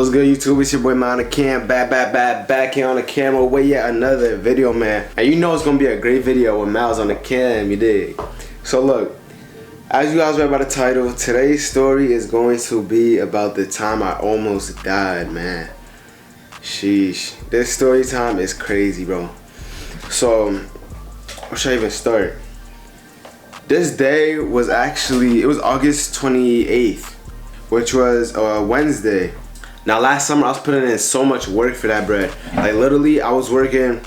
What's good, YouTube? It's your boy Man on the cam, back here on the camera with yet another video, man. And you know it's gonna be a great video with Mal's on the cam, you dig? So look, as you guys read by the title, today's story is going to be about the time I almost died, man. Sheesh, this story time is crazy, bro. So, where should I even start? This day was actually, it was August 28th, which was a Wednesday. Now last summer I was putting in so much work for that bread. Like literally I was working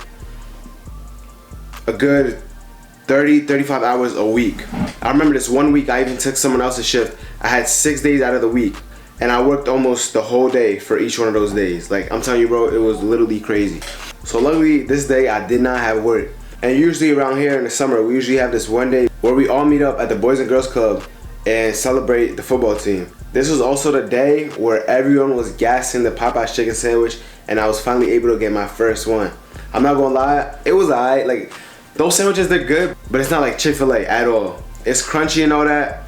a good 30-35 hours a week. I remember this one week I even took someone else's shift. I had 6 days out of the week and I worked almost the whole day for each one of those days. Like I'm telling you, bro, it was literally crazy. So luckily this day I did not have work. And usually around here in the summer we usually have this one day where we all meet up at the Boys and Girls Club and celebrate the football team. This was also the day where everyone was gassing the Popeye's chicken sandwich and I was finally able to get my first one. I'm not gonna lie, it was alright. Like, those sandwiches, they're good, but it's not like Chick-fil-A at all. It's crunchy and all that,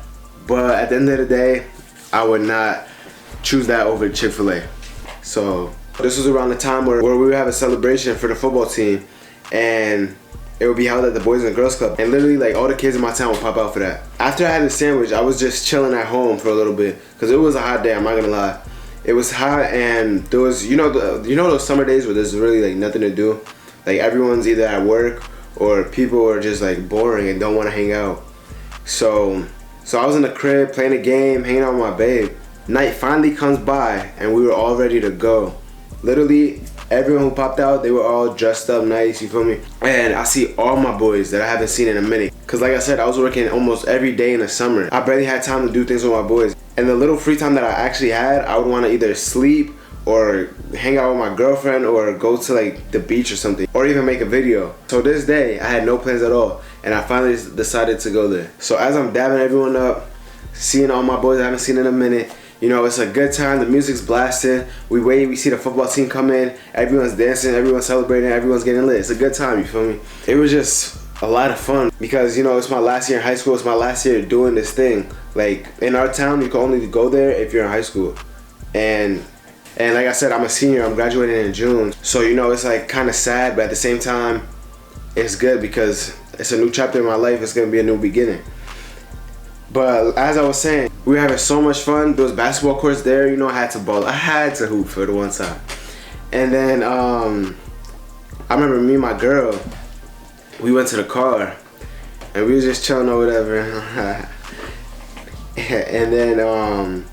but at the end of the day, I would not choose that over Chick-fil-A. So, this was around the time where we would have a celebration for the football team and it would be held at the Boys and Girls Club. And literally, like, all the kids in my town would pop out for that. After I had the sandwich, I was just chilling at home for a little bit. Because it was a hot day, I'm not gonna lie. It was hot and there was, you know those summer days where there's really, like, nothing to do? Like, everyone's either at work or people are just, like, boring and don't want to hang out. So I was in the crib, playing a game, hanging out with my babe. Night finally comes by and we were all ready to go. Literally, everyone who popped out, they were all dressed up nice, you feel me? And I see all my boys that I haven't seen in a minute. Cause like I said, I was working almost every day in the summer. I barely had time to do things with my boys. And the little free time that I actually had, I would wanna either sleep or hang out with my girlfriend or go to like the beach or something. Or even make a video. So this day, I had no plans at all. And I finally decided to go there. So as I'm dabbing everyone up, seeing all my boys I haven't seen in a minute, you know, it's a good time, the music's blasting, we wait, we see the football team come in, everyone's dancing, everyone's celebrating, everyone's getting lit. It's a good time, you feel me? It was just a lot of fun because, you know, it's my last year in high school, it's my last year doing this thing. Like, in our town, you can only go there if you're in high school. And like I said, I'm a senior, I'm graduating in June. So, you know, it's like kind of sad, but at the same time, it's good because it's a new chapter in my life, it's gonna be a new beginning. But as I was saying, we were having so much fun. There was basketball courts there, you know, I had to ball. I had to hoop for the one time. And then I remember me and my girl, we went to the car and we was just chilling or whatever. And then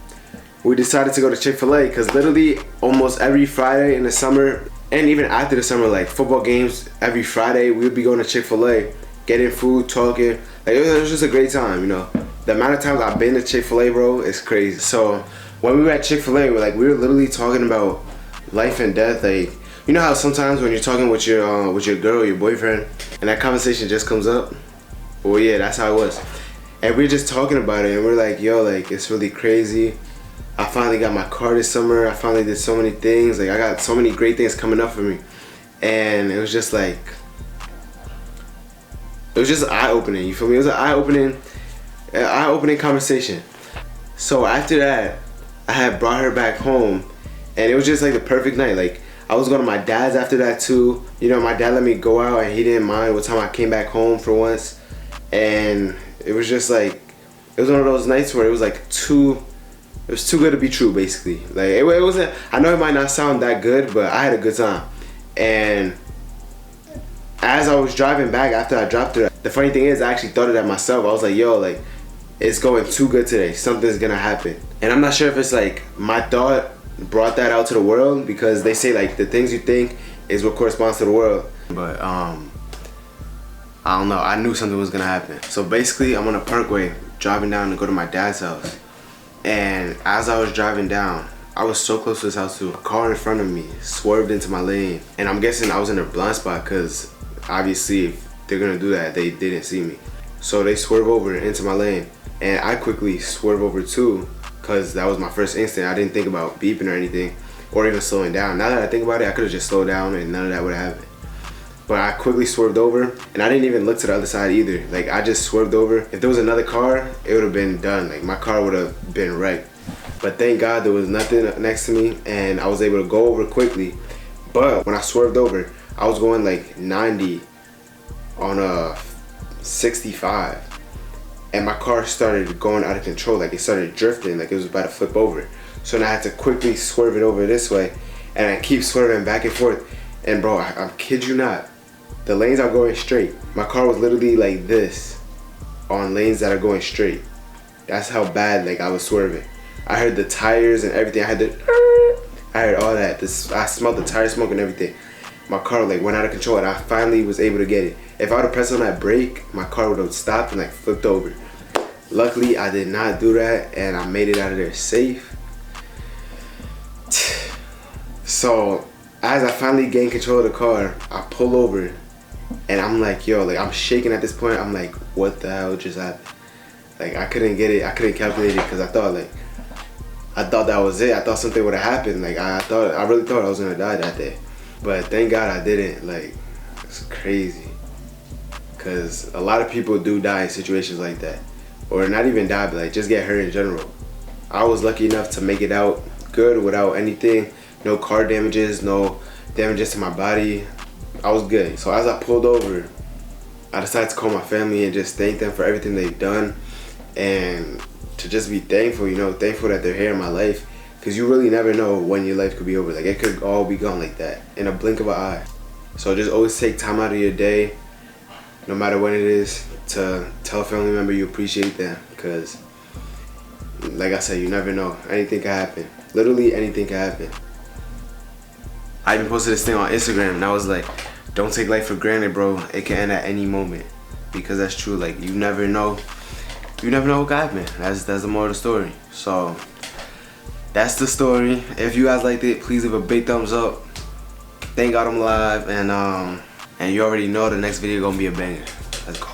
we decided to go to Chick-fil-A because literally almost every Friday in the summer and even after the summer, like football games, every Friday we would be going to Chick-fil-A, getting food, talking. Like it was just a great time, you know. The amount of times I've been to Chick-fil-A, bro, is crazy. So when we were at Chick-fil-A, we were literally talking about life and death. Like, you know how sometimes when you're talking with your girl, your boyfriend, and that conversation just comes up? Well, yeah, that's how it was. And we were just talking about it, and we're like, yo, like, it's really crazy. I finally got my car this summer. I finally did so many things. Like, I got so many great things coming up for me. And it was just like, it was just eye-opening, you feel me? It was an eye-opening conversation. So after that, I had brought her back home and it was just like the perfect night. Like I was going to my dad's after that too. You know, my dad let me go out and he didn't mind what time I came back home for once. And it was just like, it was one of those nights where it was like it was too good to be true, basically. Like it wasn't, I know it might not sound that good, but I had a good time. And as I was driving back after I dropped her, the funny thing is I actually thought of that myself. I was like, yo, like, it's going too good today. Something's gonna happen. And I'm not sure if it's like my thought brought that out to the world because they say like the things you think is what corresponds to the world. But I don't know, I knew something was gonna happen. So basically I'm on a parkway driving down to go to my dad's house. And as I was driving down, I was so close to his house too. A car in front of me swerved into my lane. And I'm guessing I was in a blind spot because obviously if they're gonna do that, they didn't see me. So they swerve over into my lane. And I quickly swerve over too because that was my first instinct. I didn't think about beeping or anything or even slowing down. Now that I think about it, I could have just slowed down and none of that would have happened. But I quickly swerved over and I didn't even look to the other side either. Like I just swerved over. If there was another car, it would have been done. Like my car would have been wrecked. But thank God there was nothing next to me and I was able to go over quickly. But when I swerved over, I was going like 90 on a 65. And my car started going out of control, like it started drifting, like it was about to flip over. So then I had to quickly swerve it over this way, and I keep swerving back and forth. And bro, I kid you not, the lanes are going straight. My car was literally like this on lanes that are going straight. That's how bad like I was swerving. I heard the tires and everything. I heard all that. I smelled the tire smoke and everything. My car like went out of control, and I finally was able to get it. If I would have pressed on that brake, my car would have stopped and like flipped over. Luckily, I did not do that, and I made it out of there safe. So, as I finally gained control of the car, I pull over, and I'm like, yo, like I'm shaking at this point. I'm like, what the hell just happened? Like I couldn't get it, I couldn't calculate it, because I thought that was it. I thought something would have happened. Like I really thought I was gonna die that day. But thank God I didn't. Like, it's crazy. Because a lot of people do die in situations like that. Or not even die, but like just get hurt in general. I was lucky enough to make it out good without anything. No car damages, no damages to my body. I was good. So as I pulled over, I decided to call my family and just thank them for everything they've done. And to just be thankful, you know, thankful that they're here in my life. Because you really never know when your life could be over. Like it could all be gone like that in a blink of an eye. So just always take time out of your day, no matter when it is, to tell a family member you appreciate them. Because like I said, you never know. Anything can happen. Literally anything can happen. I even posted this thing on Instagram and I was like, don't take life for granted, bro. It can end at any moment. Because that's true. Like you never know. You never know what could happen. That's the moral of the story. So that's the story. If you guys liked it, please leave a big thumbs up. Thank God I'm alive, and you already know the next video gonna be a banger. Let's go.